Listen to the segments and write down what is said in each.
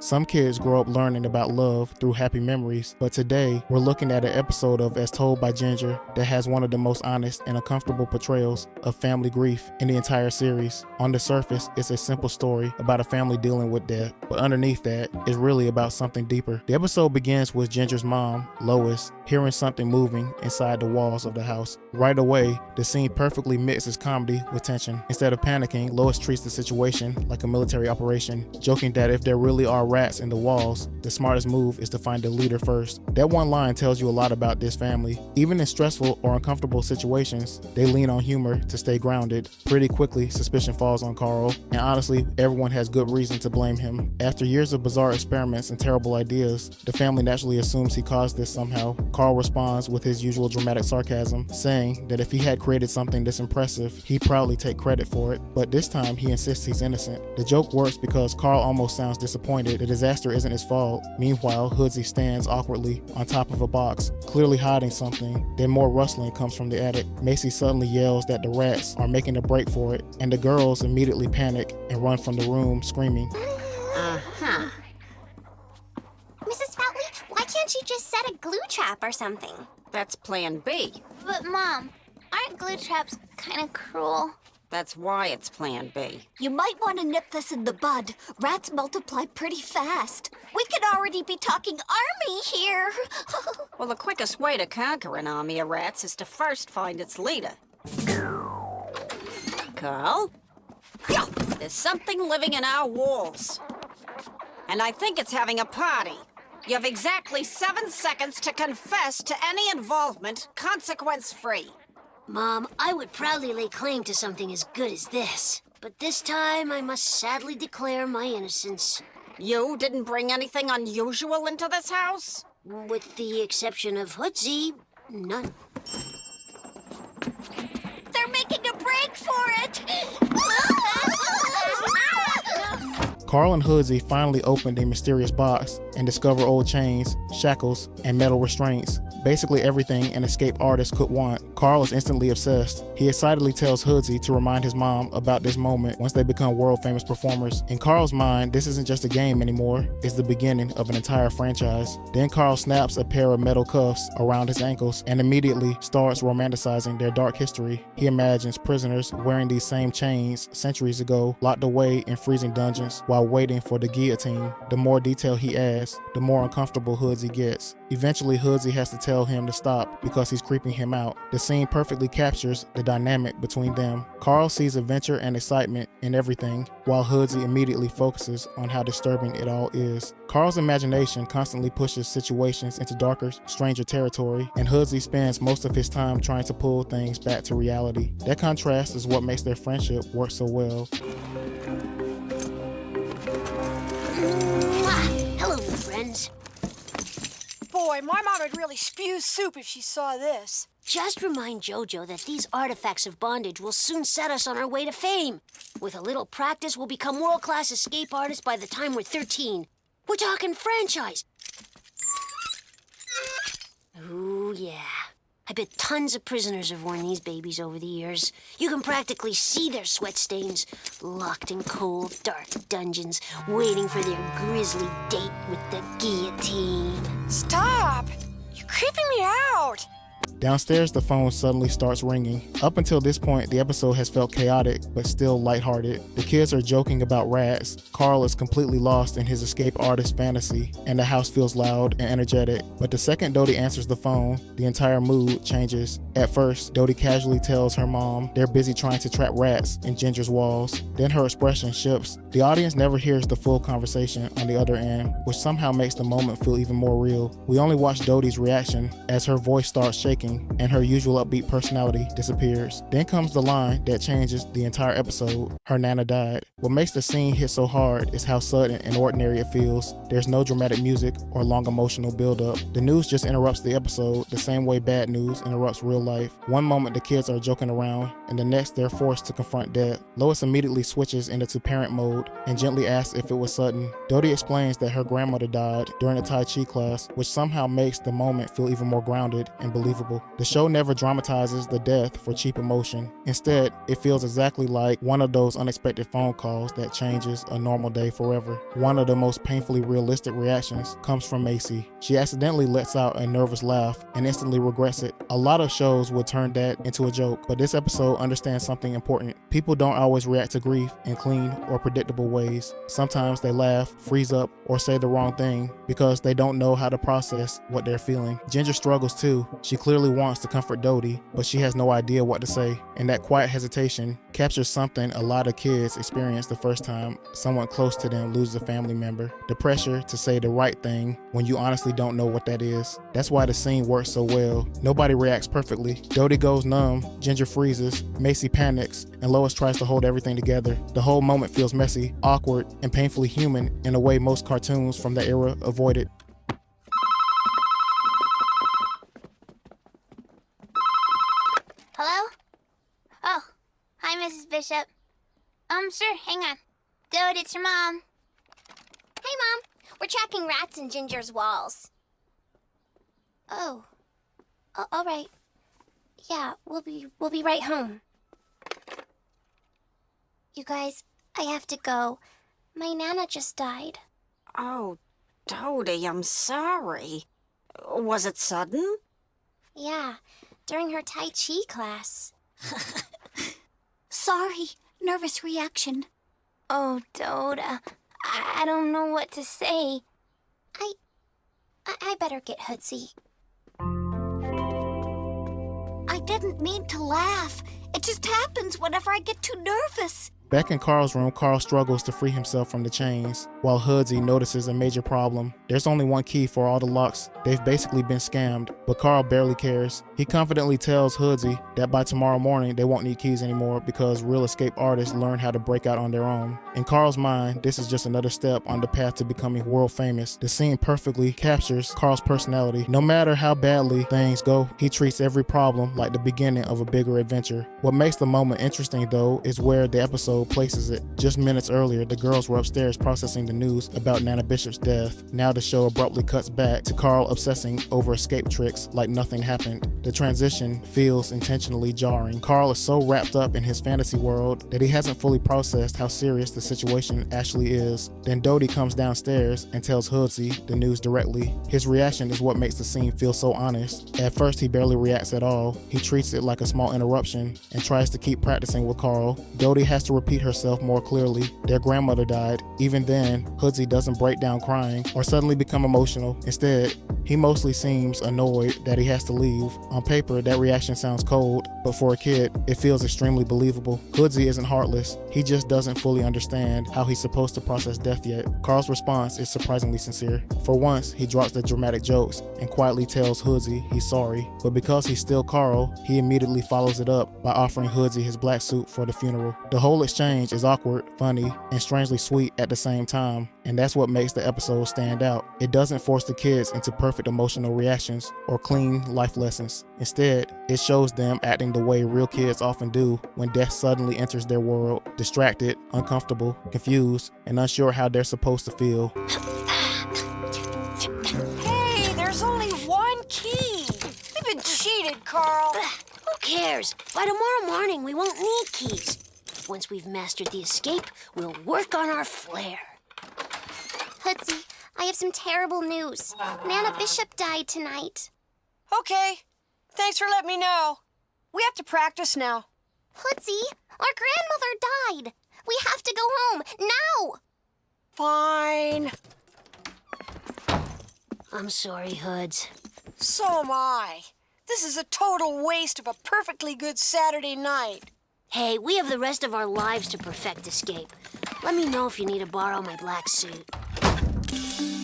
Some kids grow up learning about love through happy memories, but today we're looking at an episode of As Told by Ginger that has one of the most honest and uncomfortable portrayals of family grief in the entire series. On the surface, it's a simple story about a family dealing with death, but underneath that is really about something deeper. The episode begins with Ginger's mom, Lois, hearing something moving inside the walls of the house. Right away, the scene perfectly mixes comedy with tension. Instead of panicking, Lois treats the situation like a military operation, joking that if there really are rats in the walls, the smartest move is to find the leader first. That one line tells you a lot about this family. Even in stressful or uncomfortable situations, they lean on humor to stay grounded. Pretty quickly, suspicion falls on Carl, and honestly, everyone has good reason to blame him. After years of bizarre experiments and terrible ideas, the family naturally assumes he caused this somehow. Carl responds with his usual dramatic sarcasm, saying that if he had created something this impressive, he'd proudly take credit for it, but this time he insists he's innocent. The joke works because Carl almost sounds disappointed. The disaster isn't his fault. Meanwhile, Hoodsy stands awkwardly on top of a box, clearly hiding something. Then more rustling comes from the attic. Macy suddenly yells that the rats are making a break for it, and the girls immediately panic and run from the room screaming. Mrs. Foutley, why can't you just set a glue trap or something? That's plan B. But Mom, aren't glue traps kind of cruel? That's why it's plan B. You might want to nip this in the bud. Rats multiply pretty fast. We could already be talking army here. Well, the quickest way to conquer an army of rats is to first find its leader. Carl? There's something living in our walls. And I think it's having a party. You have exactly 7 seconds to confess to any involvement, consequence-free. Mom, I would proudly lay claim to something as good as this. But this time, I must sadly declare my innocence. You didn't bring anything unusual into this house? With the exception of Hoodsy, none. They're making a break for it! Carl and Hoodsy finally open the mysterious box and discover old chains, shackles, and metal restraints. Basically everything an escape artist could want. Carl is instantly obsessed. He excitedly tells Hoodsy to remind his mom about this moment once they become world-famous performers. In Carl's mind, this isn't just a game anymore, it's the beginning of an entire franchise. Then Carl snaps a pair of metal cuffs around his ankles and immediately starts romanticizing their dark history. He imagines prisoners wearing these same chains centuries ago, locked away in freezing dungeons while waiting for the guillotine. The more detail he adds, the more uncomfortable Hoodsy gets. Eventually, Hoodsy has to tell him to stop because he's creeping him out. The scene perfectly captures the dynamic between them. Carl sees adventure and excitement in everything, while Hoodsy immediately focuses on how disturbing it all is. Carl's imagination constantly pushes situations into darker, stranger territory, and Hoodsy spends most of his time trying to pull things back to reality. That contrast is what makes their friendship work so well. Hello, friends. Boy, my mom would really spew soup if she saw this. Just remind JoJo that these artifacts of bondage will soon set us on our way to fame. With a little practice, we'll become world-class escape artists by the time we're 13. We're talking franchise. Ooh, yeah. I bet tons of prisoners have worn these babies over the years. You can practically see their sweat stains, locked in cold, dark dungeons, waiting for their grisly date with the guillotine. Stop! You're creeping me out. Downstairs, the phone suddenly starts ringing. Up until this point, the episode has felt chaotic, but still lighthearted. The kids are joking about rats. Carl is completely lost in his escape artist fantasy, and the house feels loud and energetic. But the second Dodie answers the phone, the entire mood changes. At first, Dodie casually tells her mom they're busy trying to trap rats in Ginger's walls. Then her expression shifts. The audience never hears the full conversation on the other end, which somehow makes the moment feel even more real. We only watch Dodie's reaction as her voice starts shaking and her usual upbeat personality disappears. Then comes the line that changes the entire episode. Her Nana died. What makes the scene hit so hard is how sudden and ordinary it feels. There's no dramatic music or long emotional build-up. The news just interrupts the episode the same way bad news interrupts real life. One moment the kids are joking around, and the next they're forced to confront death. Lois immediately switches into parent mode and gently asks if it was sudden. Dodie explains that her grandmother died during a Tai Chi class, which somehow makes the moment feel even more grounded and believable. believable. The show never dramatizes the death for cheap emotion. Instead, it feels exactly like one of those unexpected phone calls that changes a normal day forever. One of the most painfully realistic reactions comes from Macy. She accidentally lets out a nervous laugh and instantly regrets it. A lot of shows would turn that into a joke, but this episode understands something important. People don't always react to grief in clean or predictable ways. Sometimes they laugh, freeze up, or say the wrong thing because they don't know how to process what they're feeling. Ginger struggles too. She clearly wants to comfort Dodie, but she has no idea what to say. And that quiet hesitation captures something a lot of kids experience the first time someone close to them loses a family member. The pressure to say the right thing when you honestly don't know what that is. That's why the scene works so well. Nobody reacts perfectly. Dodie goes numb, Ginger freezes, Macy panics, and Lois tries to hold everything together. The whole moment feels messy, awkward, and painfully human in a way most cartoons from that era avoided. Hello? Oh, hi, Mrs. Bishop. Sure, hang on. Dude, it's your mom. Hey, Mom. We're tracking rats in Ginger's walls. Oh. All right. Yeah, we'll be right home. You guys, I have to go. My Nana just died. Oh, Dodie, I'm sorry. Was it sudden? Yeah, during her Tai Chi class. Sorry, nervous reaction. Oh, Doda, I don't know what to say. I better get Hootsie. I didn't mean to laugh. It just happens whenever I get too nervous. Back in Carl's room, Carl struggles to free himself from the chains, while Hoodsie notices a major problem. There's only one key for all the locks. They've basically been scammed, but Carl barely cares. He confidently tells Hoodsie that by tomorrow morning they won't need keys anymore because real escape artists learn how to break out on their own. In Carl's mind, this is just another step on the path to becoming world famous. The scene perfectly captures Carl's personality. No matter how badly things go, he treats every problem like the beginning of a bigger adventure. What makes the moment interesting, though, is where the episode places it. Just minutes earlier, the girls were upstairs processing the news about Nana Bishop's death. Now the show abruptly cuts back to Carl obsessing over escape tricks like nothing happened. The transition feels intentionally jarring. Carl is so wrapped up in his fantasy world that he hasn't fully processed how serious the situation actually is. Then Dodie comes downstairs and tells Hoodsie the news directly. His reaction is what makes the scene feel so honest. At first, he barely reacts at all. He treats it like a small interruption and tries to keep practicing with Carl. Dodie has to repeat herself more clearly. Their grandmother died. Even then, Hoodsie doesn't break down crying or suddenly become emotional. Instead, he mostly seems annoyed that he has to leave. On paper, that reaction sounds cold, but for a kid, it feels extremely believable. Hoodsie isn't heartless. He just doesn't fully understand how he's supposed to process death yet. Carl's response is surprisingly sincere. For once, he drops the dramatic jokes and quietly tells Hoodsie he's sorry. But because he's still Carl, he immediately follows it up by offering Hoodsie his black suit for the funeral. The whole exchange is awkward, funny, and strangely sweet at the same time, and that's what makes the episode stand out. It doesn't force the kids into perfect emotional reactions or clean life lessons. Instead, it shows them acting the way real kids often do when death suddenly enters their world, distracted, uncomfortable, confused, and unsure how they're supposed to feel. Hey, there's only one key. We've been cheated, Carl. Who cares? By tomorrow morning, we won't need keys. Once we've mastered the escape, we'll work on our flair. Hoodsie, I have some terrible news. Nana Bishop died tonight. Okay. Thanks for letting me know. We have to practice now. Hoodsie, our grandmother died. We have to go home, now! Fine. I'm sorry, Hoods. So am I. This is a total waste of a perfectly good Saturday night. Hey, we have the rest of our lives to perfect escape. Let me know if you need to borrow my black suit.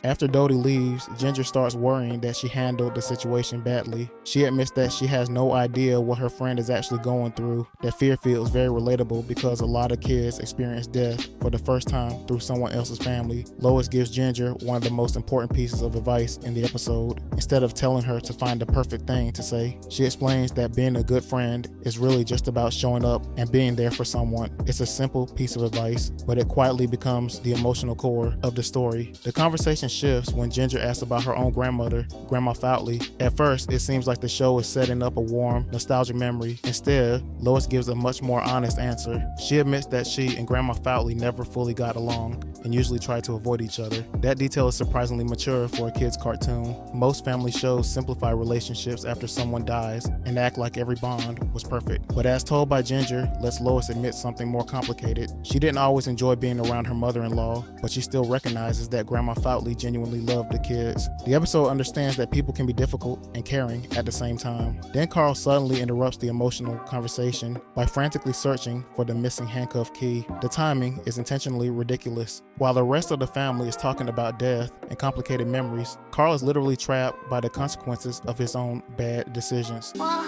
After Dodie leaves, Ginger starts worrying that she handled the situation badly. She admits that she has no idea what her friend is actually going through. That fear feels very relatable because a lot of kids experience death for the first time through someone else's family. Lois gives Ginger one of the most important pieces of advice in the episode. Instead of telling her to find the perfect thing to say, she explains that being a good friend is really just about showing up and being there for someone. It's a simple piece of advice, but it quietly becomes the emotional core of the story. The conversation conversation shifts when Ginger asks about her own grandmother, Grandma Foutley. At first, it seems like the show is setting up a warm, nostalgic memory. Instead, Lois gives a much more honest answer. She admits that she and Grandma Foutley never fully got along and usually tried to avoid each other. That detail is surprisingly mature for a kid's cartoon. Most family shows simplify relationships after someone dies and act like every bond was perfect. But as told by Ginger, lets Lois admit something more complicated. She didn't always enjoy being around her mother-in-law, but she still recognizes that Grandma Foutley genuinely loved the kids. The episode understands that people can be difficult and caring at the same time. Then Carl suddenly interrupts the emotional conversation by frantically searching for the missing handcuff key. The timing is intentionally ridiculous. While the rest of the family is talking about death and complicated memories, Carl is literally trapped by the consequences of his own bad decisions. Well,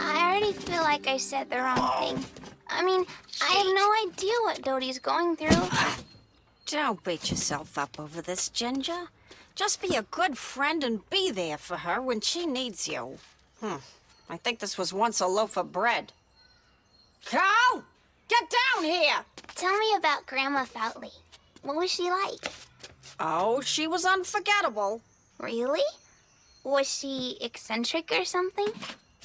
I already feel like I said the wrong thing. I mean, I have no idea what Dodie's going through. Don't beat yourself up over this, Ginger. Just be a good friend and be there for her when she needs you. I think this was once a loaf of bread. Carl! Get down here! Tell me about Grandma Foutley. What was she like? Oh, she was unforgettable. Really? Was she eccentric or something?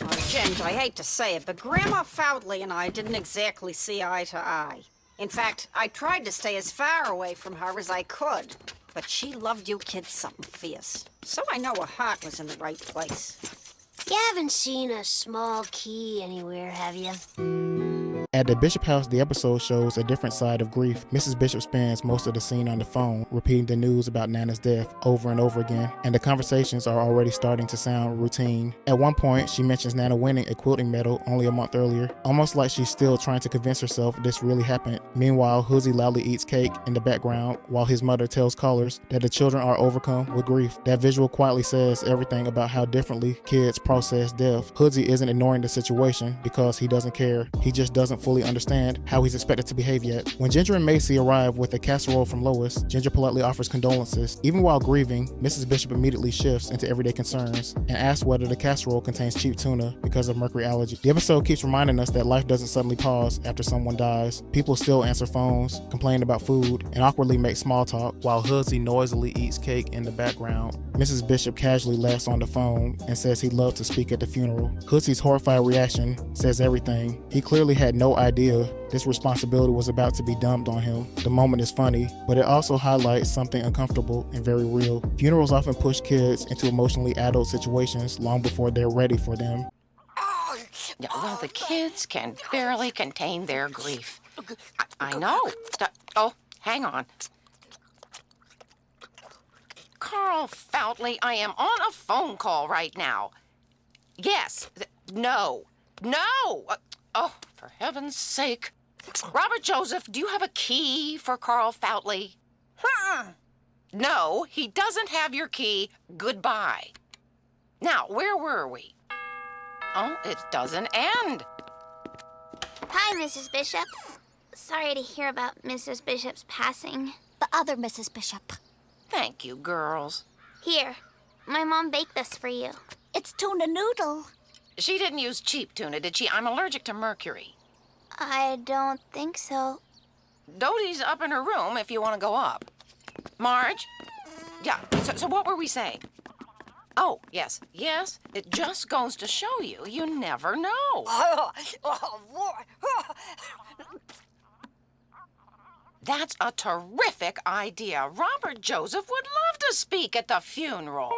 Oh, Ginger, I hate to say it, but Grandma Foutley and I didn't exactly see eye to eye. In fact, I tried to stay as far away from her as I could. But she loved you kids something fierce. So I know her heart was in the right place. You haven't seen a small key anywhere, have you? At the Bishop house, the episode shows a different side of grief. Mrs. Bishop spends most of the scene on the phone, repeating the news about Nana's death over and over again, and the conversations are already starting to sound routine. At one point, she mentions Nana winning a quilting medal only a month earlier, almost like she's still trying to convince herself this really happened. Meanwhile, Hoosie loudly eats cake in the background, while his mother tells callers that the children are overcome with grief. That visual quietly says everything about how differently kids process death. Hoosie isn't ignoring the situation because he doesn't care. He just doesn't fully understand how he's expected to behave yet. When Ginger and Macy arrive with a casserole from Lois, Ginger politely offers condolences. Even while grieving, Mrs. Bishop immediately shifts into everyday concerns and asks whether the casserole contains cheap tuna because of mercury allergy. The episode keeps reminding us that life doesn't suddenly pause after someone dies. People still answer phones, complain about food, and awkwardly make small talk, while Hoosie noisily eats cake in the background. Mrs. Bishop casually laughs on the phone and says he'd love to speak at the funeral. Hoosie's horrified reaction says everything. He clearly had no idea this responsibility was about to be dumped on him. The moment is funny, but it also highlights something uncomfortable and very real. Funerals often push kids into emotionally adult situations long before they're ready for them. Yeah, well, the kids can barely contain their grief. I know. Oh, hang on. Carl Foutley, I am on a phone call right now. Yes. No. Oh, for heaven's sake. Robert Joseph, do you have a key for Carl Foutley? No, he doesn't have your key. Goodbye. Now, where were we? Oh, it doesn't end. Hi, Mrs. Bishop. Sorry to hear about Mrs. Bishop's passing. The other Mrs. Bishop. Thank you, girls. Here, my mom baked this for you. It's tuna noodle. She didn't use cheap tuna, did she? I'm allergic to mercury. I don't think so. Dodie's up in her room if you want to go up. Marge? Yeah, so what were we saying? Oh, yes, it just goes to show you, you never know. That's a terrific idea. Robert Joseph would love to speak at the funeral.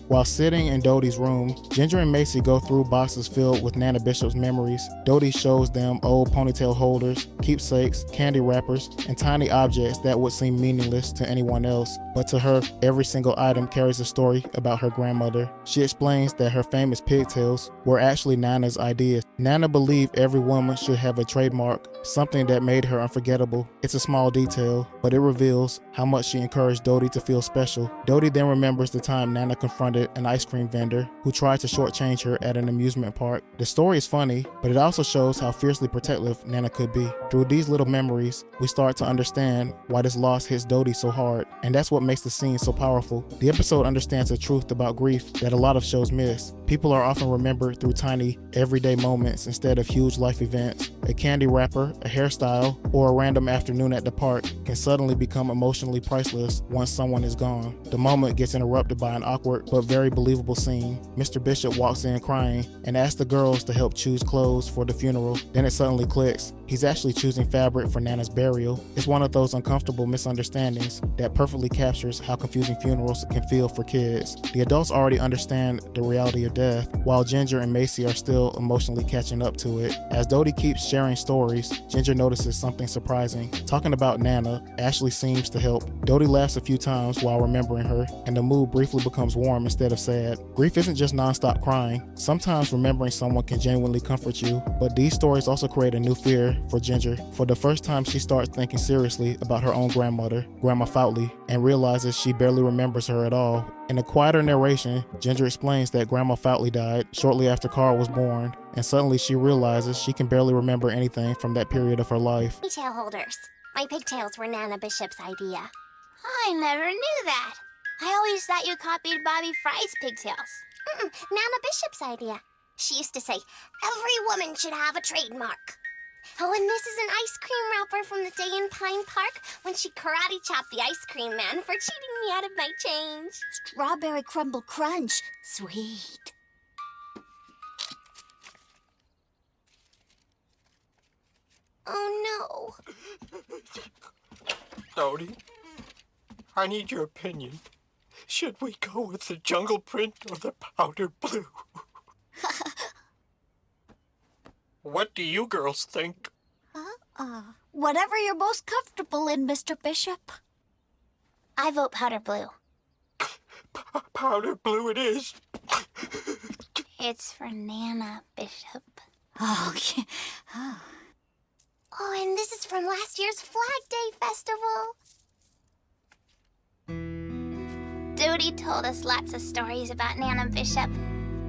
While sitting in Dodie's room, Ginger and Macy go through boxes filled with Nana Bishop's memories. Dodie shows them old ponytail holders, keepsakes, candy wrappers, and tiny objects that would seem meaningless to anyone else. But to her, every single item carries a story about her grandmother. She explains that her famous pigtails were actually Nana's ideas. Nana believed every woman should have a trademark, something that made her unforgettable. It's a small detail, but it reveals how much she encouraged Dodie to feel special. Dodie then remembers the time Nana confronted an ice cream vendor who tried to shortchange her at an amusement park. The story is funny, but it also shows how fiercely protective Nana could be. Through these little memories, we start to understand why this loss hits Dodie so hard, and that's what makes the scene so powerful. The episode understands a truth about grief that a lot of shows miss. People are often remembered through tiny, everyday moments instead of huge life events. A candy wrapper, a hairstyle, or a random afternoon at the park can suddenly become emotionally priceless once someone is gone. The moment gets interrupted by an awkward but very believable scene. Mr. Bishop walks in crying and asks the girls to help choose clothes for the funeral. Then it suddenly clicks. He's actually choosing fabric for Nana's burial. It's one of those uncomfortable misunderstandings that perfectly captures how confusing funerals can feel for kids. The adults already understand the reality of death, while Ginger and Macy are still emotionally catching up to it. As Dodie keeps sharing stories, Ginger notices something surprising. Talking about Nana, Ashley seems to help. Dodie laughs a few times while remembering her, and the mood briefly becomes warm instead of sad. Grief isn't just non-stop crying. Sometimes remembering someone can genuinely comfort you, but these stories also create a new fear for Ginger. For the first time, she starts thinking seriously about her own grandmother, Grandma Foutley, and realizes she barely remembers her at all. In a quieter narration, Ginger explains that Grandma Foutley died shortly after Carl was born, and suddenly she realizes she can barely remember anything from that period of her life. Pigtail holders. My pigtails were Nana Bishop's idea. I never knew that. I always thought you copied Bobby Fry's pigtails. Nana Bishop's idea. She used to say, every woman should have a trademark. Oh, and this is an ice cream wrapper from the day in Pine Park when she karate chopped the ice cream man for cheating me out of my change. Strawberry crumble crunch. Sweet. Oh, no. Dodie, I need your opinion. Should we go with the jungle print or the powder blue? What do you girls think? Whatever you're most comfortable in, Mr. Bishop. I vote powder blue. Powder blue it is. It's for Nana Bishop. Oh, okay. Oh, and this is from last year's Flag Day Festival. Dodie told us lots of stories about Nana Bishop.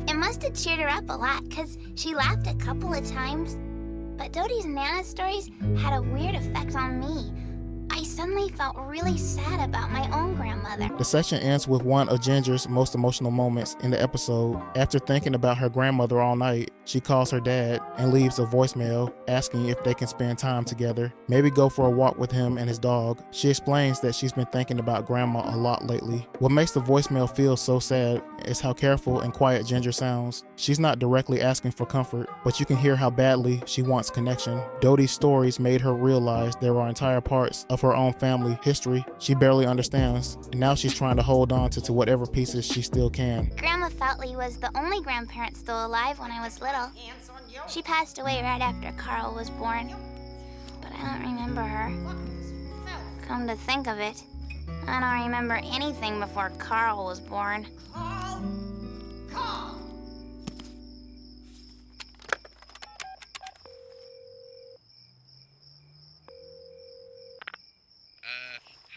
It must have cheered her up a lot, because she laughed a couple of times. But Dodie's Nana stories had a weird effect on me. I suddenly felt really sad about my own grandmother. The section ends with one of Ginger's most emotional moments in the episode. After thinking about her grandmother all night, she calls her dad and leaves a voicemail asking if they can spend time together, maybe go for a walk with him and his dog. She explains that she's been thinking about Grandma a lot lately. What makes the voicemail feel so sad is how careful and quiet Ginger sounds. She's not directly asking for comfort, but you can hear how badly she wants connection. Dodie's stories made her realize there are entire parts of her own family history she barely understands, and now she's trying to hold on to whatever pieces she still can. Grandma Foutley was the only grandparent still alive when I was little. She passed away right after Carl was born, but I don't remember her. Come to think of it, I don't remember anything before Carl was born.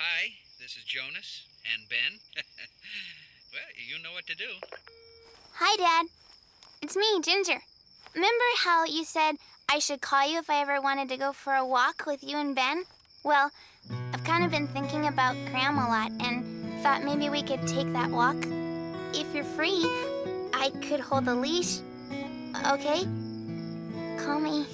Hi, this is Jonas and Ben. Well, you know what to do. Hi, Dad. It's me, Ginger. Remember how you said I should call you if I ever wanted to go for a walk with you and Ben? Well, I've kind of been thinking about Grandma a lot and thought maybe we could take that walk. If you're free, I could hold the leash. Okay? Call me.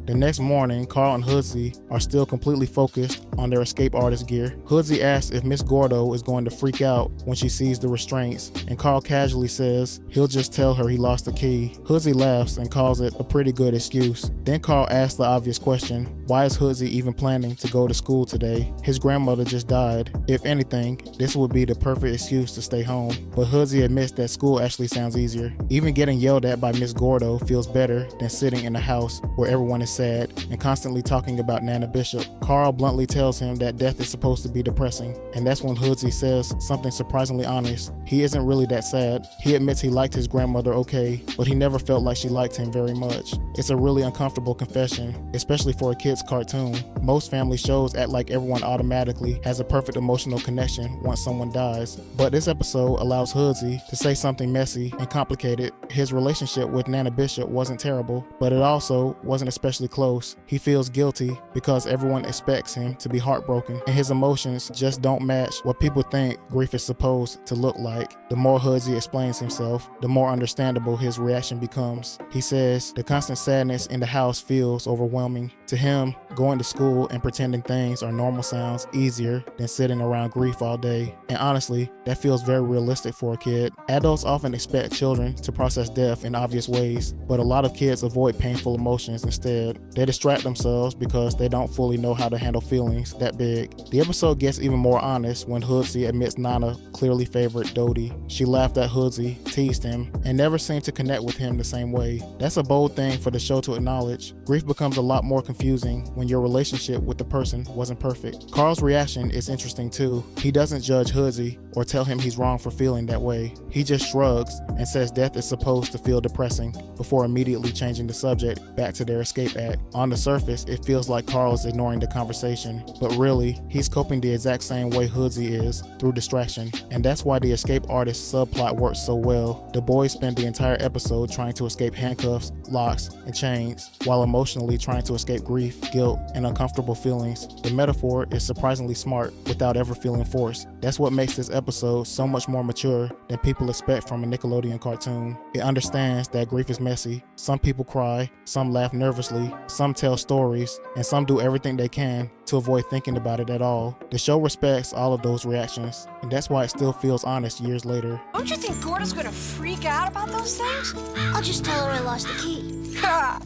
The next morning, Carl and Hoodsey are still completely focused on their escape artist gear. Hoodsey asks if Miss Gordo is going to freak out when she sees the restraints, and Carl casually says he'll just tell her he lost the key. Hoodsey laughs and calls it a pretty good excuse. Then Carl asks the obvious question, why is Hoodsey even planning to go to school today? His grandmother just died. If anything, this would be the perfect excuse to stay home. But Hoodsey admits that school actually sounds easier. Even getting yelled at by Miss Gordo feels better than sitting in a house where everyone is sad and constantly talking about Nana Bishop. Carl bluntly tells him that death is supposed to be depressing, and that's when Hoodsey says something surprisingly honest. He isn't really that sad. He admits he liked his grandmother okay, but he never felt like she liked him very much. It's a really uncomfortable confession, especially for a kid kids' cartoon. Most family shows act like everyone automatically has a perfect emotional connection once someone dies. But this episode allows Hoodsie to say something messy and complicated. His relationship with Nana Bishop wasn't terrible, but it also wasn't especially close. He feels guilty because everyone expects him to be heartbroken, and his emotions just don't match what people think grief is supposed to look like. The more Hoodsie explains himself, the more understandable his reaction becomes. He says the constant sadness in the house feels overwhelming. To him, going to school and pretending things are normal sounds easier than sitting around grief all day. And honestly, that feels very realistic for a kid. Adults often expect children to process death in obvious ways, but a lot of kids avoid painful emotions instead. They distract themselves because they don't fully know how to handle feelings that big. The episode gets even more honest when Hoodsie admits Nana clearly favored Dodie. She laughed at Hoodsie, teased him, and never seemed to connect with him the same way. That's a bold thing for the show to acknowledge. Grief becomes a lot more confusing when your relationship with the person wasn't perfect. Carl's reaction is interesting too. He doesn't judge Hoodsie or tell him he's wrong for feeling that way. He just shrugs and says death is supposed to feel depressing before immediately changing the subject back to their escape act. On the surface, it feels like Carl is ignoring the conversation, but really, he's coping the exact same way Hoodsie is, through distraction. And that's why the escape artist subplot works so well. The boys spend the entire episode trying to escape handcuffs, locks, and chains, while emotionally trying to escape grief, guilt, and uncomfortable feelings. The metaphor is surprisingly smart without ever feeling forced. That's what makes this episode so much more mature than people expect from a Nickelodeon cartoon. It understands that grief is messy. Some people cry, some laugh nervously, some tell stories, and some do everything they can to avoid thinking about it at all. The show respects all of those reactions, and that's why it still feels honest years later. Don't you think Gordo's gonna freak out about those things? I'll just tell her I lost the key. Ha!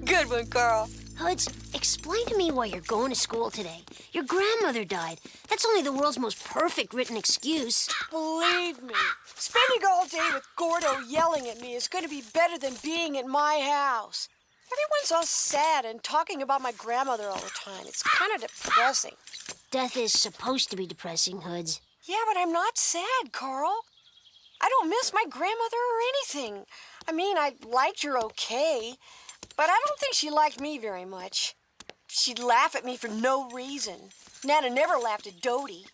Good one, Carl. Hoods, explain to me why you're going to school today. Your grandmother died. That's only the world's most perfect written excuse. Believe me, spending all day with Gordo yelling at me is going to be better than being at my house. Everyone's all sad and talking about my grandmother all the time. It's kind of depressing. Death is supposed to be depressing, Hoods. Yeah, but I'm not sad, Carl. I don't miss my grandmother or anything. I mean, I liked her okay, but I don't think she liked me very much. She'd laugh at me for no reason. Nana never laughed at Dodie.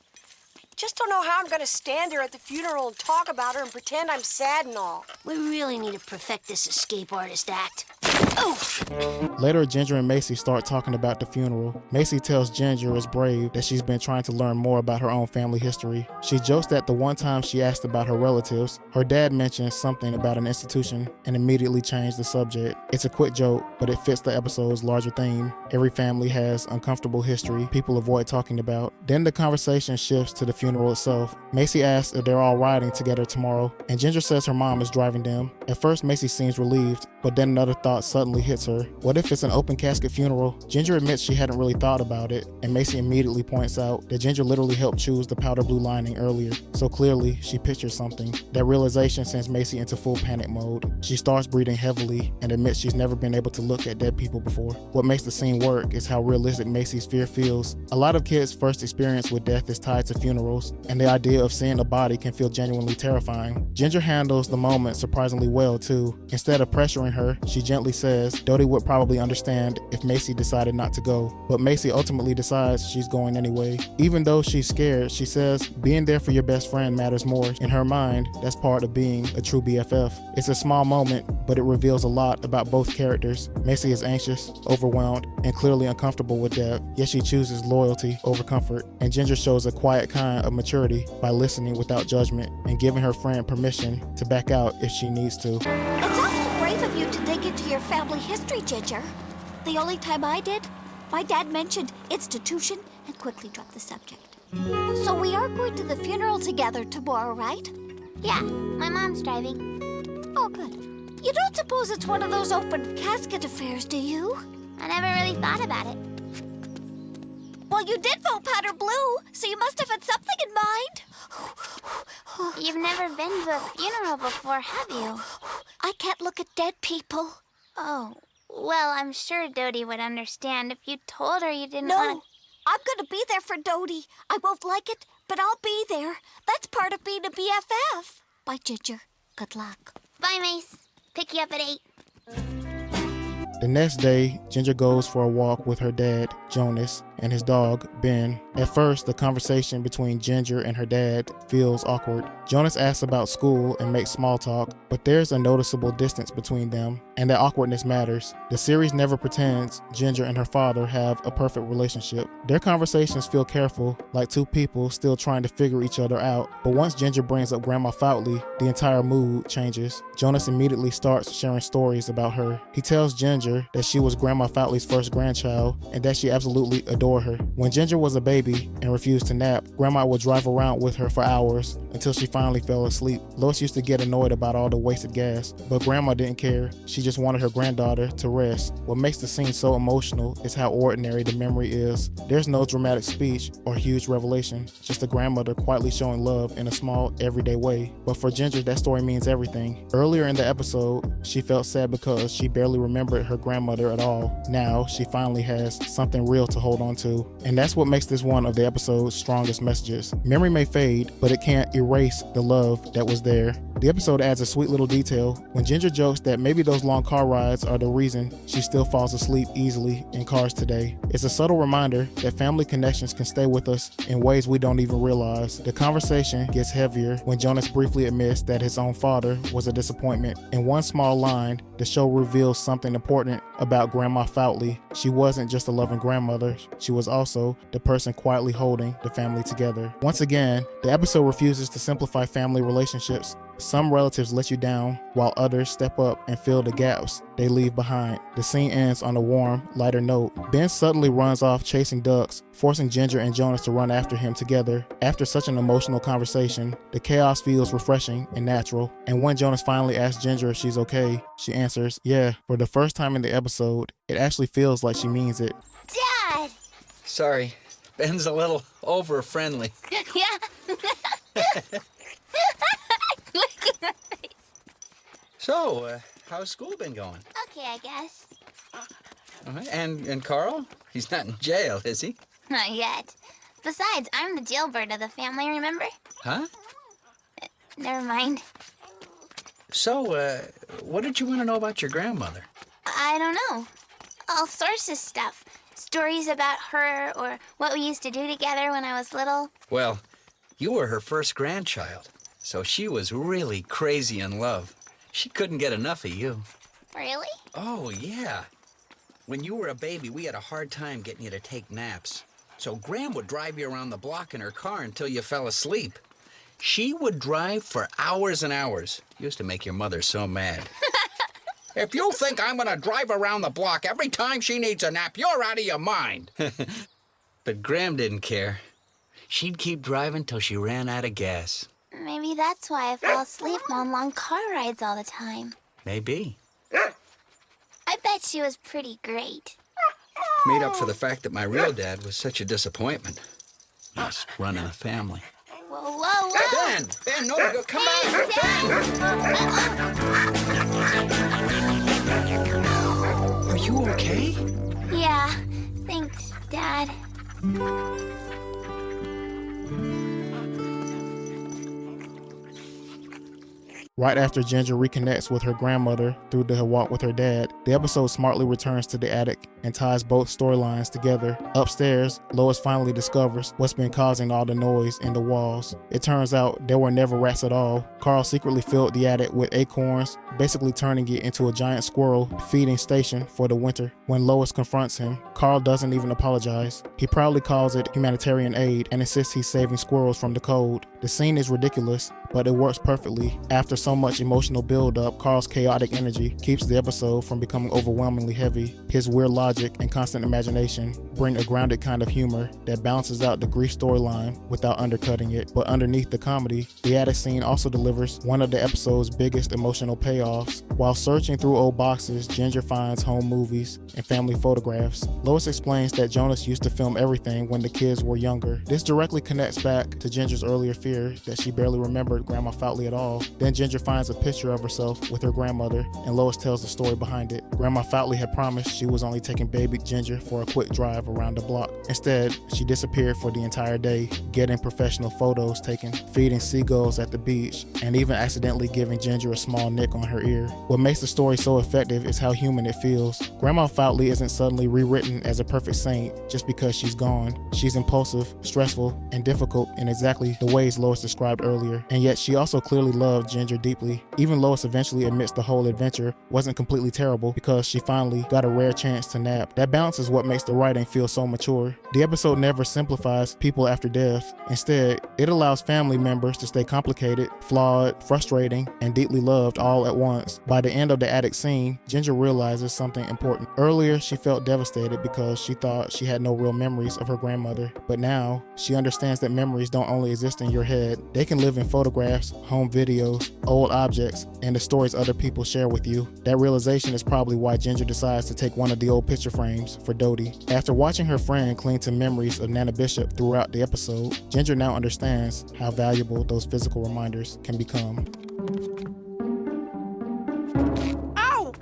I just don't know how I'm going to stand there at the funeral and talk about her and pretend I'm sad and all. We really need to perfect this escape artist act. Later, Ginger and Macy start talking about the funeral. Macy tells Ginger it's brave that she's been trying to learn more about her own family history. She jokes that the one time she asked about her relatives, her dad mentioned something about an institution and immediately changed the subject. It's a quick joke, but it fits the episode's larger theme. Every family has uncomfortable history people avoid talking about. Then the conversation shifts to the funeral itself. Macy asks if they're all riding together tomorrow, and Ginger says her mom is driving them. At first, Macy seems relieved, but then another thought suddenly hits her. What if it's an open casket funeral? Ginger admits she hadn't really thought about it, and Macy immediately points out that Ginger literally helped choose the powder blue lining earlier, so clearly she pictured something. That realization sends Macy into full panic mode. She starts breathing heavily and admits she's never been able to look at dead people before. What makes the scene work is how realistic Macy's fear feels. A lot of kids' first experience with death is tied to funerals, and the idea of seeing a body can feel genuinely terrifying. Ginger handles the moment surprisingly well too. Instead of pressuring her, she gently says Dodie would probably understand if Macy decided not to go, but Macy ultimately decides she's going anyway. Even though she's scared, she says being there for your best friend matters more. In her mind, that's part of being a true BFF. It's a small moment, but it reveals a lot about both characters. Macy is anxious, overwhelmed, and clearly uncomfortable with death, yet she chooses loyalty over comfort. And Ginger shows a quiet kind of maturity by listening without judgment and giving her friend permission to back out if she needs to. It's awful brave of you to dig into your family history, Ginger. The only time I did, my dad mentioned institution and quickly dropped the subject. So we are going to the funeral together tomorrow, right? Yeah, my mom's driving. Oh, good. You don't suppose it's one of those open casket affairs, do you? I never really thought about it. Well, you did vote powder blue, so you must have had something in mind. You've never been to a funeral before, have you? I can't look at dead people. Oh, well, I'm sure Dodie would understand if you told her you didn't No, want to... I'm gonna be there for Dodie. I won't like it, but I'll be there. That's part of being a BFF. Bye, Ginger. Good luck. Bye, Mace. Pick you up at 8. The next day, Ginger goes for a walk with her dad, Jonas, and his dog, Ben. At first, the conversation between Ginger and her dad feels awkward. Jonas asks about school and makes small talk, but there's a noticeable distance between them, and that awkwardness matters. The series never pretends Ginger and her father have a perfect relationship. Their conversations feel careful, like two people still trying to figure each other out, but once Ginger brings up Grandma Foutley, the entire mood changes. Jonas immediately starts sharing stories about her. He tells Ginger that she was Grandma Foutley's first grandchild and that she absolutely adored her. When Ginger was a baby and refused to nap, Grandma would drive around with her for hours until she finally fell asleep. Lois used to get annoyed about all the wasted gas, but Grandma didn't care. She just wanted her granddaughter to rest. What makes the scene so emotional is how ordinary the memory is. There's no dramatic speech or huge revelation, just a grandmother quietly showing love in a small, everyday way. But for Ginger, that story means everything. Earlier in the episode, she felt sad because she barely remembered her grandmother at all. Now, she finally has something real to hold on to. And that's what makes this one of the episode's strongest messages. Memory may fade, but it can't erase the love that was there. The episode adds a sweet little detail when Ginger jokes that maybe those long car rides are the reason she still falls asleep easily in cars today. It's a subtle reminder that family connections can stay with us in ways we don't even realize. The conversation gets heavier when Jonas briefly admits that his own father was a disappointment. In one small line, the show reveals something important about Grandma Foutley. She wasn't just a loving grandmother, she was also the person quietly holding the family together. Once again, the episode refuses to simplify family relationships. Some relatives let you down, while others step up and fill the gaps they leave behind. The scene ends on a warm, lighter note. Ben suddenly runs off chasing ducks, forcing Ginger and Jonas to run after him together. After such an emotional conversation, the chaos feels refreshing and natural. And when Jonas finally asks Ginger if she's okay, she answers, yeah. For the first time in the episode, it actually feels like she means it. Dad! Sorry, Ben's a little over-friendly. Yeah. Look at my face. So, how's school been going? Okay, I guess. And Carl? He's not in jail, is he? Not yet. Besides, I'm the jailbird of the family, remember? Huh? Never mind. So, what did you want to know about your grandmother? I don't know. All sorts of stuff. Stories about her or what we used to do together when I was little. Well, you were her first grandchild, so she was really crazy in love. She couldn't get enough of you. Really? Oh, yeah. When you were a baby, we had a hard time getting you to take naps. So Gram would drive you around the block in her car until you fell asleep. She would drive for hours and hours. Used to make your mother so mad. If you think I'm gonna drive around the block every time she needs a nap, you're out of your mind. But Gram didn't care. She'd keep driving till she ran out of gas. Maybe that's why I fall asleep on long car rides all the time. Maybe. I bet she was pretty great. Made up for the fact that my real dad was such a disappointment. Just running a family. Whoa, whoa, whoa! Ben, no, come back! Are you okay? Yeah, thanks, Dad. Right after Ginger reconnects with her grandmother through her walk with her dad, the episode smartly returns to the attic and ties both storylines together. Upstairs, Lois finally discovers what's been causing all the noise in the walls. It turns out there were never rats at all. Carl secretly filled the attic with acorns, basically turning it into a giant squirrel feeding station for the winter. When Lois confronts him, Carl doesn't even apologize. He proudly calls it humanitarian aid and insists he's saving squirrels from the cold. The scene is ridiculous, but it works perfectly. After so much emotional build-up, Carl's chaotic energy keeps the episode from becoming overwhelmingly heavy. His weird logic and constant imagination bring a grounded kind of humor that balances out the grief storyline without undercutting it. But underneath the comedy, the attic scene also delivers one of the episode's biggest emotional payoffs. While searching through old boxes, Ginger finds home movies and family photographs. Lois explains that Jonas used to film everything when the kids were younger. This directly connects back to Ginger's earlier fear that she barely remembered Grandma Foutley at all. Then Ginger Ginger finds a picture of herself with her grandmother, and Lois tells the story behind it. Grandma Foutley had promised she was only taking baby Ginger for a quick drive around the block. Instead, she disappeared for the entire day, getting professional photos taken, feeding seagulls at the beach, and even accidentally giving Ginger a small nick on her ear. What makes the story so effective is how human it feels. Grandma Foutley isn't suddenly rewritten as a perfect saint just because she's gone. She's impulsive, stressful, and difficult in exactly the ways Lois described earlier, and yet she also clearly loved Ginger deeply. Even Lois eventually admits the whole adventure wasn't completely terrible because she finally got a rare chance to nap. That balance is what makes the writing feel so mature. The episode never simplifies people after death. Instead, it allows family members to stay complicated, flawed, frustrating, and deeply loved all at once. By the end of the attic scene, Ginger realizes something important. Earlier, she felt devastated because she thought she had no real memories of her grandmother, but now she understands that memories don't only exist in your head. They can live in photographs, home videos, old objects, and the stories other people share with you. That realization is probably why Ginger decides to take one of the old picture frames for Dodie. After watching her friend cling to memories of Nana Bishop throughout the episode, Ginger now understands how valuable those physical reminders can become. Ow!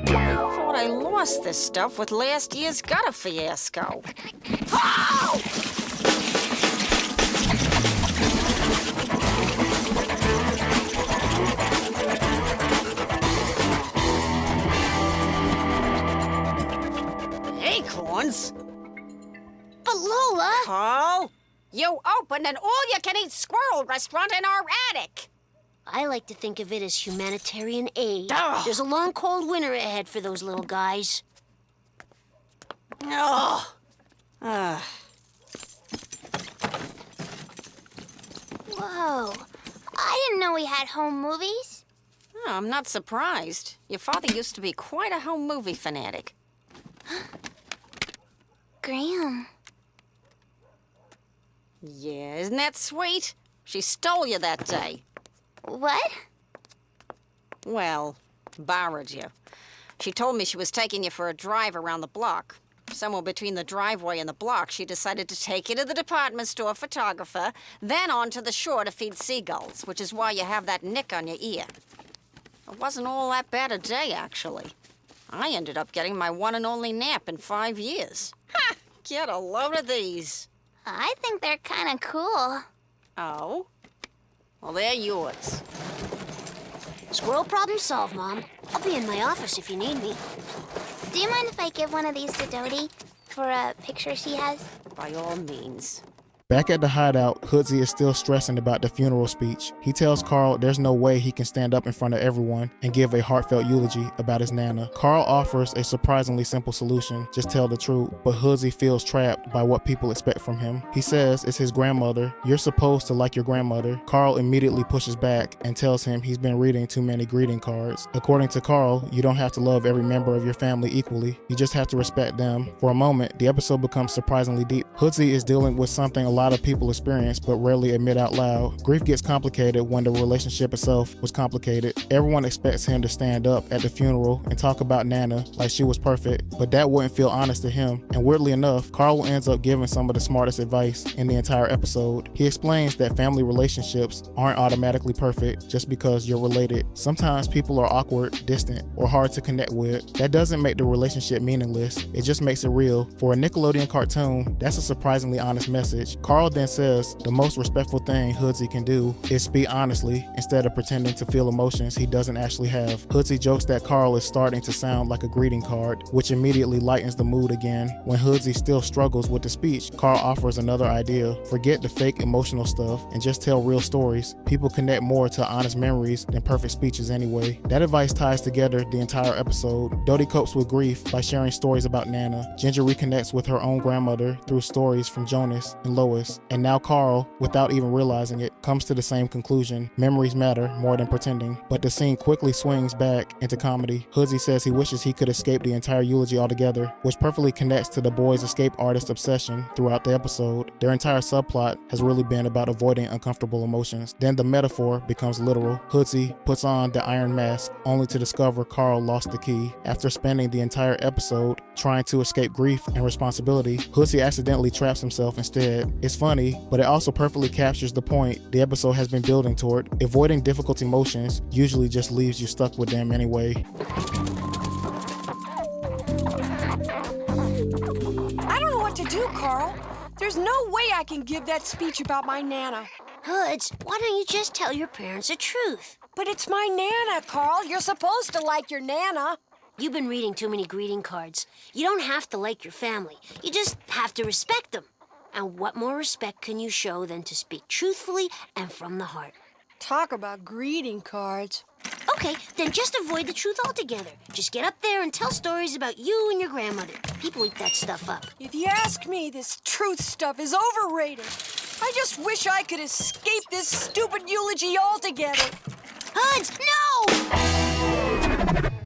Thought I lost this stuff with last year's gutter fiasco. Oh! Acorns? But Lola! Carl, you opened an all-you-can-eat squirrel restaurant in our attic. I like to think of it as humanitarian aid. Ugh. There's a long, cold winter ahead for those little guys. Oh. Whoa. I didn't know we had home movies. Oh, I'm not surprised. Your father used to be quite a home movie fanatic. Graham. Yeah, isn't that sweet? She stole you that day. What? Well, borrowed you. She told me she was taking you for a drive around the block. Somewhere between the driveway and the block, she decided to take you to the department store photographer, then onto the shore to feed seagulls, which is why you have that nick on your ear. It wasn't all that bad a day, actually. I ended up getting my one and only nap in 5 years. Ha! Get a load of these. I think they're kind of cool. Oh? Well, they're yours. Squirrel problem solved, Mom. I'll be in my office if you need me. Do you mind if I give one of these to Dodie for a picture she has? By all means. Back at the hideout, Hoodsie is still stressing about the funeral speech. He tells Carl there's no way he can stand up in front of everyone and give a heartfelt eulogy about his Nana. Carl offers a surprisingly simple solution, just tell the truth, but Hoodsie feels trapped by what people expect from him. He says it's his grandmother. You're supposed to like your grandmother. Carl immediately pushes back and tells him he's been reading too many greeting cards. According to Carl, you don't have to love every member of your family equally. You just have to respect them. For a moment, the episode becomes surprisingly deep. Hoodsie is dealing with something a lot of people experience but rarely admit out loud. Grief gets complicated when the relationship itself was complicated. Everyone expects him to stand up at the funeral and talk about Nana like she was perfect, but that wouldn't feel honest to him. And weirdly enough, Carl ends up giving some of the smartest advice in the entire episode. He explains that family relationships aren't automatically perfect just because you're related. Sometimes people are awkward, distant, or hard to connect with. That doesn't make the relationship meaningless. It just makes it real. For a Nickelodeon cartoon, that's a surprisingly honest message. Carl then says the most respectful thing Hoodsie can do is speak honestly instead of pretending to feel emotions he doesn't actually have. Hoodsie jokes that Carl is starting to sound like a greeting card, which immediately lightens the mood again. When Hoodsie still struggles with the speech, Carl offers another idea. Forget the fake emotional stuff and just tell real stories. People connect more to honest memories than perfect speeches anyway. That advice ties together the entire episode. Dodie copes with grief by sharing stories about Nana. Ginger reconnects with her own grandmother through stories from Jonas and Lois. choice. And now Carl, without even realizing it, comes to the same conclusion. Memories matter more than pretending. But the scene quickly swings back into comedy. Hoodsie says he wishes he could escape the entire eulogy altogether, which perfectly connects to the boys' escape artist obsession throughout the episode. Their entire subplot has really been about avoiding uncomfortable emotions. Then the metaphor becomes literal. Hoodsie puts on the iron mask, only to discover Carl lost the key. After spending the entire episode trying to escape grief and responsibility, Hoodsie accidentally traps himself instead. It's funny, but it also perfectly captures the point the episode has been building toward. Avoiding difficult emotions usually just leaves you stuck with them anyway. I don't know what to do, Carl. There's no way I can give that speech about my Nana. Hoods, why don't you just tell your parents the truth? But it's my Nana, Carl. You're supposed to like your Nana. You've been reading too many greeting cards. You don't have to like your family. You just have to respect them. And what more respect can you show than to speak truthfully and from the heart? Talk about greeting cards. Okay, then just avoid the truth altogether. Just get up there and tell stories about you and your grandmother. People eat that stuff up. If you ask me, this truth stuff is overrated. I just wish I could escape this stupid eulogy altogether. Hoods, no!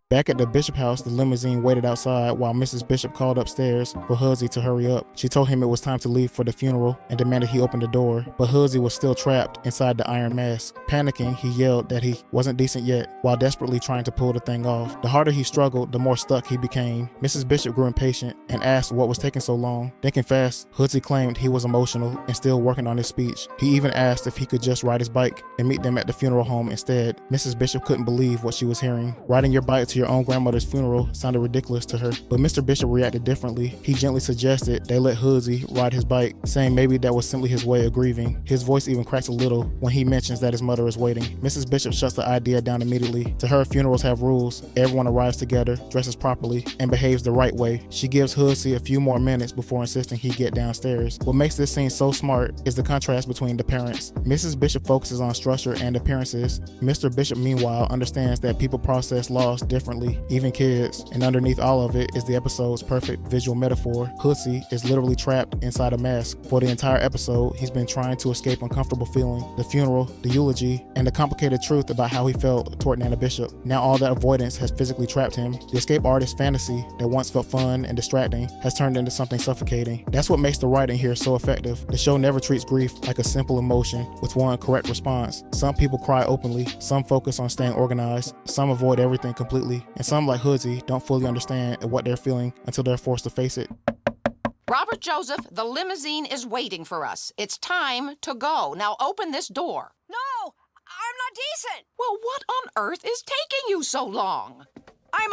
Back at the Bishop house, the limousine waited outside while Mrs. Bishop called upstairs for Hoodsie to hurry up. She told him it was time to leave for the funeral and demanded he open the door, but Hoodsie was still trapped inside the iron mask. Panicking, he yelled that he wasn't decent yet while desperately trying to pull the thing off. The harder he struggled, the more stuck he became. Mrs. Bishop grew impatient and asked what was taking so long. Thinking fast, Hoodsie claimed he was emotional and still working on his speech. He even asked if he could just ride his bike and meet them at the funeral home instead. Mrs. Bishop couldn't believe what she was hearing. Riding your bike to your own grandmother's funeral sounded ridiculous to her, but Mr. Bishop reacted differently. He gently suggested they let Hoodsie ride his bike, saying maybe that was simply his way of grieving. His voice even cracks a little when he mentions that his mother is waiting. Mrs. Bishop shuts the idea down immediately. To her, funerals have rules. Everyone arrives together, dresses properly, and behaves the right way. She gives Hoodsie a few more minutes before insisting he get downstairs. What makes this scene so smart is the contrast between the parents. Mrs. Bishop focuses on structure and appearances. Mr. Bishop, meanwhile, understands that people process loss differently, even kids, and underneath all of it is the episode's perfect visual metaphor. Hoodsie is literally trapped inside a mask. For the entire episode, he's been trying to escape uncomfortable feeling, the funeral, the eulogy, and the complicated truth about how he felt toward Nana Bishop. Now all that avoidance has physically trapped him. The escape artist's fantasy that once felt fun and distracting has turned into something suffocating. That's what makes the writing here so effective. The show never treats grief like a simple emotion with one correct response. Some people cry openly, some focus on staying organized, some avoid everything completely, and some, like Hoodsie, don't fully understand what they're feeling until they're forced to face it. Robert Joseph, the limousine is waiting for us. It's time to go. Now open this door. No, I'm not decent. Well, what on earth is taking you so long? I'm,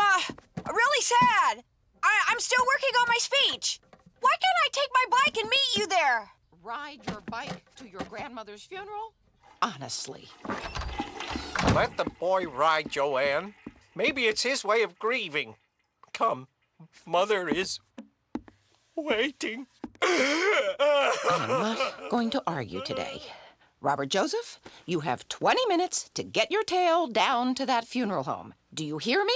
really sad. I'm still working on my speech. Why can't I take my bike and meet you there? Ride your bike to your grandmother's funeral? Honestly. Let the boy ride, Joanne. Maybe it's his way of grieving. Come, Mother is waiting. I'm not going to argue today. Robert Joseph, you have 20 minutes to get your tail down to that funeral home. Do you hear me?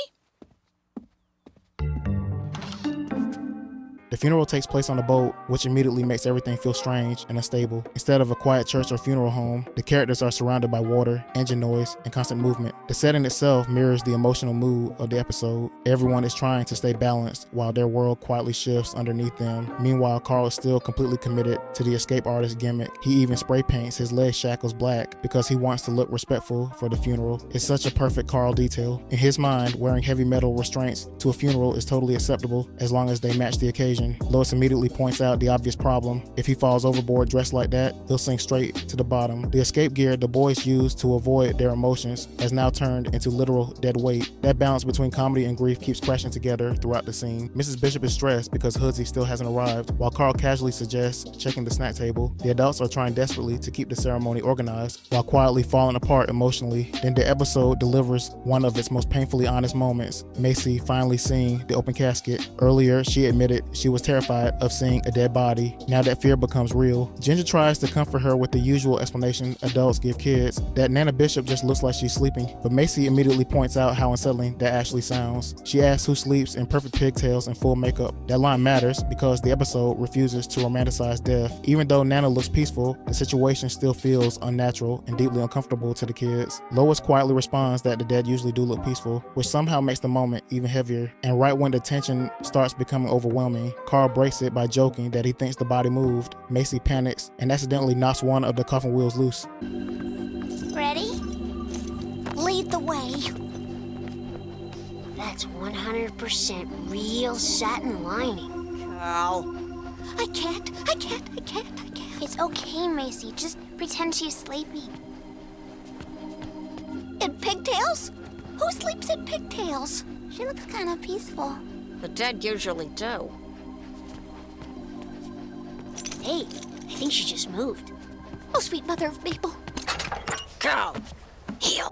The funeral takes place on a boat, which immediately makes everything feel strange and unstable. Instead of a quiet church or funeral home, the characters are surrounded by water, engine noise, and constant movement. The setting itself mirrors the emotional mood of the episode. Everyone is trying to stay balanced while their world quietly shifts underneath them. Meanwhile, Carl is still completely committed to the escape artist gimmick. He even spray paints his leg shackles black because he wants to look respectful for the funeral. It's such a perfect Carl detail. In his mind, wearing heavy metal restraints to a funeral is totally acceptable as long as they match the occasion. Lois immediately points out the obvious problem. If he falls overboard dressed like that, he'll sink straight to the bottom. The escape gear the boys use to avoid their emotions has now turned into literal dead weight. That balance between comedy and grief keeps crashing together throughout the scene. Mrs. Bishop is stressed because Hoodsie still hasn't arrived. While Carl casually suggests checking the snack table, the adults are trying desperately to keep the ceremony organized while quietly falling apart emotionally. Then the episode delivers one of its most painfully honest moments. Macy finally seeing the open casket. Earlier, she admitted she was terrified of seeing a dead body. Now that fear becomes real, Ginger tries to comfort her with the usual explanation adults give kids, that Nana Bishop just looks like she's sleeping. But Macy immediately points out how unsettling that actually sounds. She asks who sleeps in perfect pigtails and full makeup. That line matters because the episode refuses to romanticize death. Even though Nana looks peaceful, the situation still feels unnatural and deeply uncomfortable to the kids. Lois quietly responds that the dead usually do look peaceful, which somehow makes the moment even heavier. And right when the tension starts becoming overwhelming, Carl breaks it by joking that he thinks the body moved. Macy panics and accidentally knocks one of the coffin wheels loose. Ready? Lead the way. That's 100% real satin lining. Carl. I can't. It's okay, Macy. Just pretend she's sleeping. In pigtails? Who sleeps in pigtails? She looks kind of peaceful. The dead usually do. Hey, I think she just moved. Oh, sweet mother of Maple. Carl.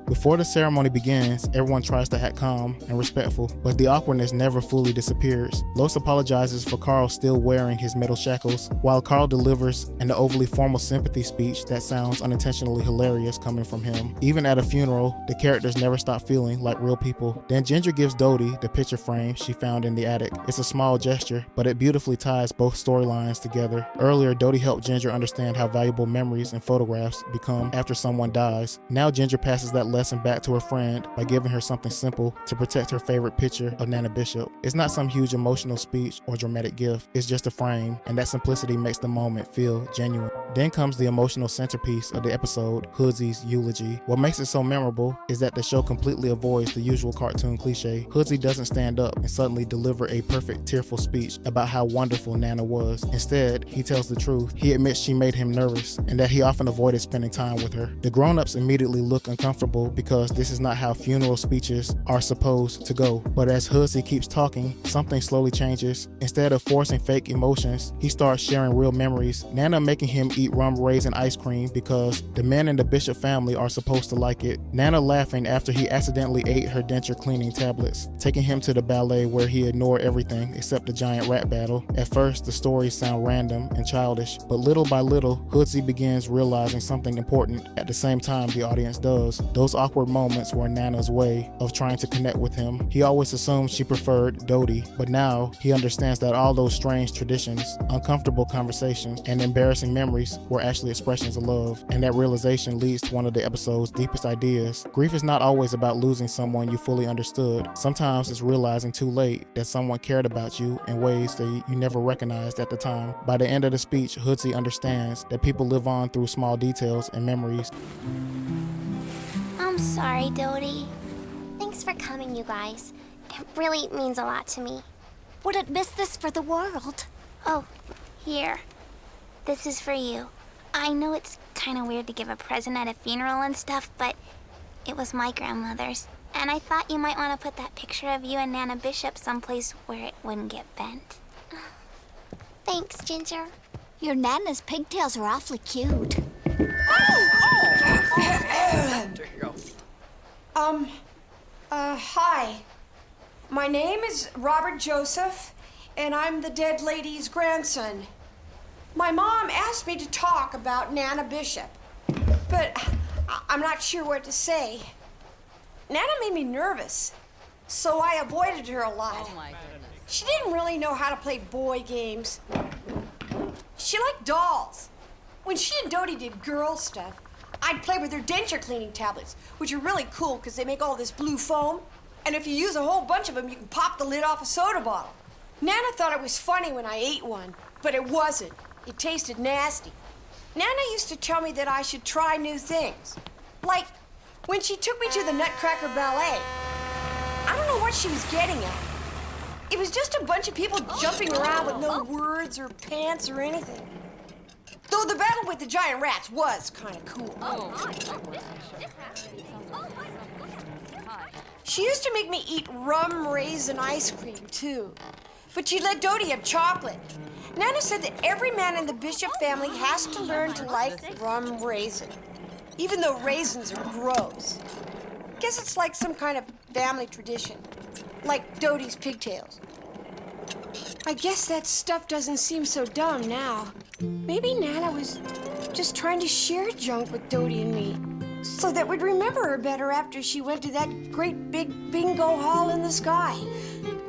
Before the ceremony begins, everyone tries to act calm and respectful, but the awkwardness never fully disappears. Lois apologizes for Carl still wearing his metal shackles, while Carl delivers an overly formal sympathy speech that sounds unintentionally hilarious coming from him. Even at a funeral, the characters never stop feeling like real people. Then Ginger gives Dodie the picture frame she found in the attic. It's a small gesture, but it beautifully ties both storylines together. Earlier, Dodie helped Ginger understand how valuable memories and photographs become after someone dies. Now Ginger passes that lesson back to her friend by giving her something simple to protect her favorite picture of Nana Bishop. It's not some huge emotional speech or dramatic gift, it's just a frame, and that simplicity makes the moment feel genuine. Then comes the emotional centerpiece of the episode, Hoodsy's eulogy. What makes it so memorable is that the show completely avoids the usual cartoon cliche. Hoodsy doesn't stand up and suddenly deliver a perfect tearful speech about how wonderful Nana was. Instead, he tells the truth. He admits she made him nervous and that he often avoided spending time with her. The grown-ups immediately look uncomfortable because this is not how funeral speeches are supposed to go. But as Hoodsy keeps talking, something slowly changes. Instead of forcing fake emotions, he starts sharing real memories. Nana making him eat rum raisin ice cream because the men in the Bishop family are supposed to like it. Nana laughing after he accidentally ate her denture cleaning tablets. Taking him to the ballet where he ignored everything except the giant rat battle. At first, the stories sound random and childish, but little by little, Hoodsy begins realizing something important at the same time the audience does. Those awkward moments were Nana's way of trying to connect with him. He always assumed she preferred Dodie, but now he understands that all those strange traditions, uncomfortable conversations, and embarrassing memories were actually expressions of love. And that realization leads to one of the episode's deepest ideas. Grief is not always about losing someone you fully understood. Sometimes it's realizing too late that someone cared about you in ways that you never recognized at the time. By the end of the speech, Hoodsy understands that people live on through small details and memories. I'm sorry, Dodie. Thanks for coming, you guys. It really means a lot to me. Wouldn't miss this for the world. Oh, here. This is for you. I know it's kind of weird to give a present at a funeral and stuff, but it was my grandmother's. And I thought you might want to put that picture of you and Nana Bishop someplace where it wouldn't get bent. Thanks, Ginger. Your Nana's pigtails are awfully cute. Hi. My name is Robert Joseph, and I'm the dead lady's grandson. My mom asked me to talk about Nana Bishop, but I'm not sure what to say. Nana made me nervous, so I avoided her a lot. Oh my goodness. She didn't really know how to play boy games. She liked dolls. When she and Dodie did girl stuff, I'd play with their denture cleaning tablets, which are really cool because they make all this blue foam. And if you use a whole bunch of them, you can pop the lid off a soda bottle. Nana thought it was funny when I ate one, but it wasn't. It tasted nasty. Nana used to tell me that I should try new things. Like when she took me to the Nutcracker Ballet. I don't know what she was getting at. It was just a bunch of people jumping around with no words or pants or anything. Though the battle with the giant rats was kind of cool. She used to make me eat rum raisin ice cream, too. But she let Dodie have chocolate. Nana said that every man in the Bishop family has to learn to like rum raisin, even though raisins are gross. Guess it's like some kind of family tradition, like Dodie's pigtails. I guess that stuff doesn't seem so dumb now. Maybe Nana was just trying to share junk with Dodie and me, so that we'd remember her better after she went to that great big bingo hall in the sky.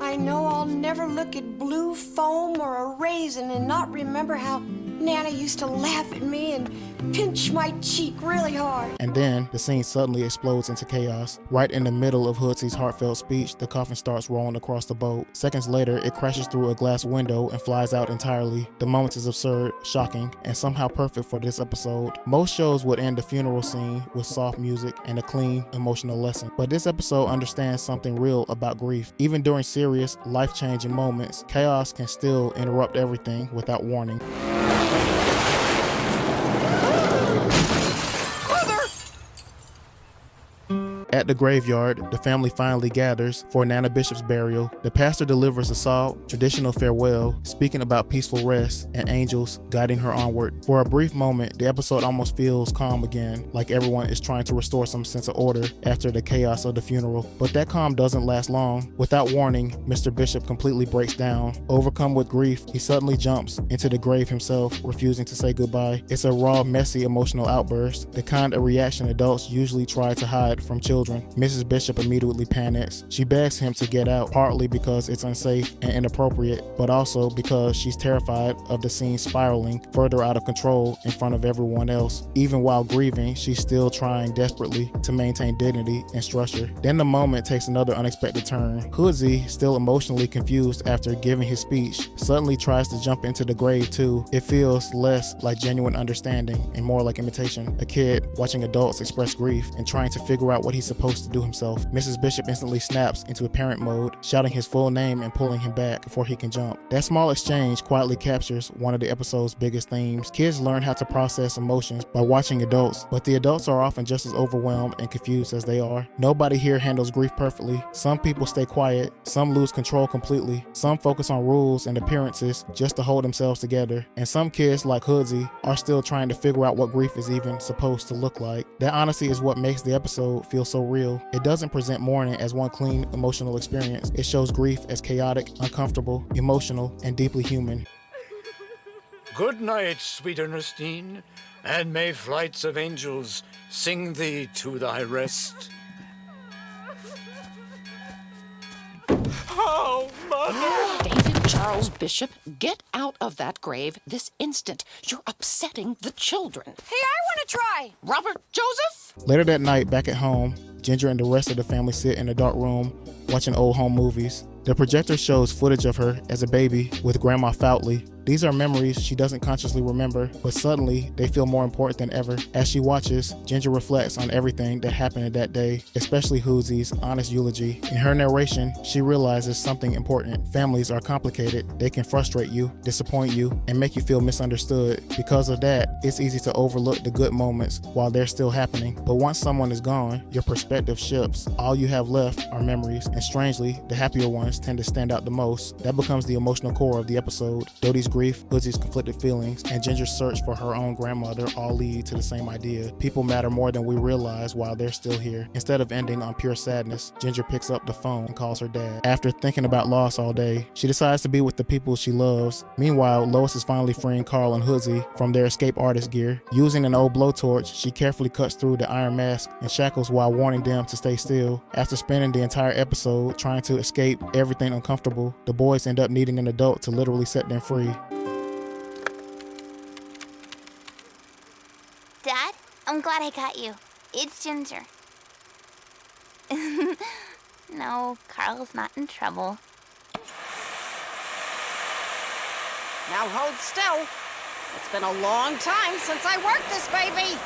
I know I'll never look at blue foam or a raisin and not remember how Nana used to laugh at me and pinch my cheek really hard. And then the scene suddenly explodes into chaos. Right in the middle of Hoodsy's heartfelt speech, the coffin starts rolling across the boat. Seconds later, it crashes through a glass window and flies out entirely. The moment is absurd, shocking, and somehow perfect for this episode. Most shows would end the funeral scene with soft music and a clean, emotional lesson. But this episode understands something real about grief. Even during serious, life-changing moments, chaos can still interrupt everything without warning. At the graveyard, the family finally gathers for Nana Bishop's burial. The pastor delivers a solemn, traditional farewell, speaking about peaceful rest and angels guiding her onward. For a brief moment, the episode almost feels calm again, like everyone is trying to restore some sense of order after the chaos of the funeral. But that calm doesn't last long. Without warning, Mr. Bishop completely breaks down. Overcome with grief, he suddenly jumps into the grave himself, refusing to say goodbye. It's a raw, messy, emotional outburst, the kind of reaction adults usually try to hide from children. Mrs. Bishop immediately panics. She begs him to get out, partly because it's unsafe and inappropriate, but also because she's terrified of the scene spiraling further out of control in front of everyone else. Even while grieving, she's still trying desperately to maintain dignity and structure. Then the moment takes another unexpected turn. Hoodsy, still emotionally confused after giving his speech, suddenly tries to jump into the grave too. It feels less like genuine understanding and more like imitation. A kid watching adults express grief and trying to figure out what he's supposed to do himself. Mrs. Bishop instantly snaps into a parent mode, shouting his full name and pulling him back before he can jump. That small exchange quietly captures one of the episode's biggest themes. Kids learn how to process emotions by watching adults, but the adults are often just as overwhelmed and confused as they are. Nobody here handles grief perfectly. Some people stay quiet, some lose control completely, some focus on rules and appearances just to hold themselves together, and some kids, like Hoodsy, are still trying to figure out what grief is even supposed to look like. That honesty is what makes the episode feel so real. It doesn't present mourning as one clean emotional experience. It shows grief as chaotic, uncomfortable, emotional, and deeply human. Good night, sweet Ernestine, and may flights of angels sing thee to thy rest. Oh, Mother! David Charles Bishop, get out of that grave this instant. You're upsetting the children. Hey, I want to try. Robert Joseph? Later that night, back at home, Ginger and the rest of the family sit in a dark room watching old home movies. The projector shows footage of her as a baby with Grandma Foutley. These are memories she doesn't consciously remember, but suddenly they feel more important than ever. As she watches, Ginger reflects on everything that happened in that day, especially Hoodsy's honest eulogy. In her narration, she realizes something important. Families are complicated. They can frustrate you, disappoint you, and make you feel misunderstood. Because of that, it's easy to overlook the good moments while they're still happening. But once someone is gone, your perspective shifts. All you have left are memories, and strangely, the happier ones tend to stand out the most. That becomes the emotional core of the episode. Dodie's grief, Hoodsy's conflicted feelings, and Ginger's search for her own grandmother all lead to the same idea. People matter more than we realize while they're still here. Instead of ending on pure sadness, Ginger picks up the phone and calls her dad. After thinking about loss all day, she decides to be with the people she loves. Meanwhile, Lois is finally freeing Carl and Hoodsy from their escape artist gear. Using an old blowtorch, she carefully cuts through the iron mask and shackles while warning them to stay still. After spending the entire episode trying to escape everything uncomfortable, the boys end up needing an adult to literally set them free. Dad, I'm glad I got you. It's Ginger. No, Carl's not in trouble. Now hold still. It's been a long time since I worked this baby.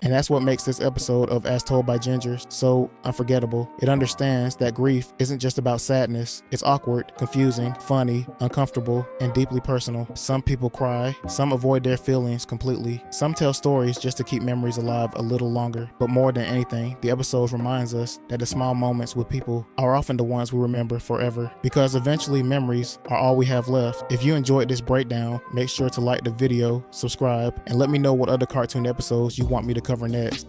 And that's what makes this episode of As Told by Ginger so unforgettable. It understands that grief isn't just about sadness. It's awkward, confusing, funny, uncomfortable, and deeply personal. Some people cry, some avoid their feelings completely. Some tell stories just to keep memories alive a little longer. But more than anything, the episode reminds us that the small moments with people are often the ones we remember forever. Because eventually memories are all we have left. If you enjoyed this breakdown, make sure to like the video, subscribe, and let me know what other cartoon episodes you want me to cover next.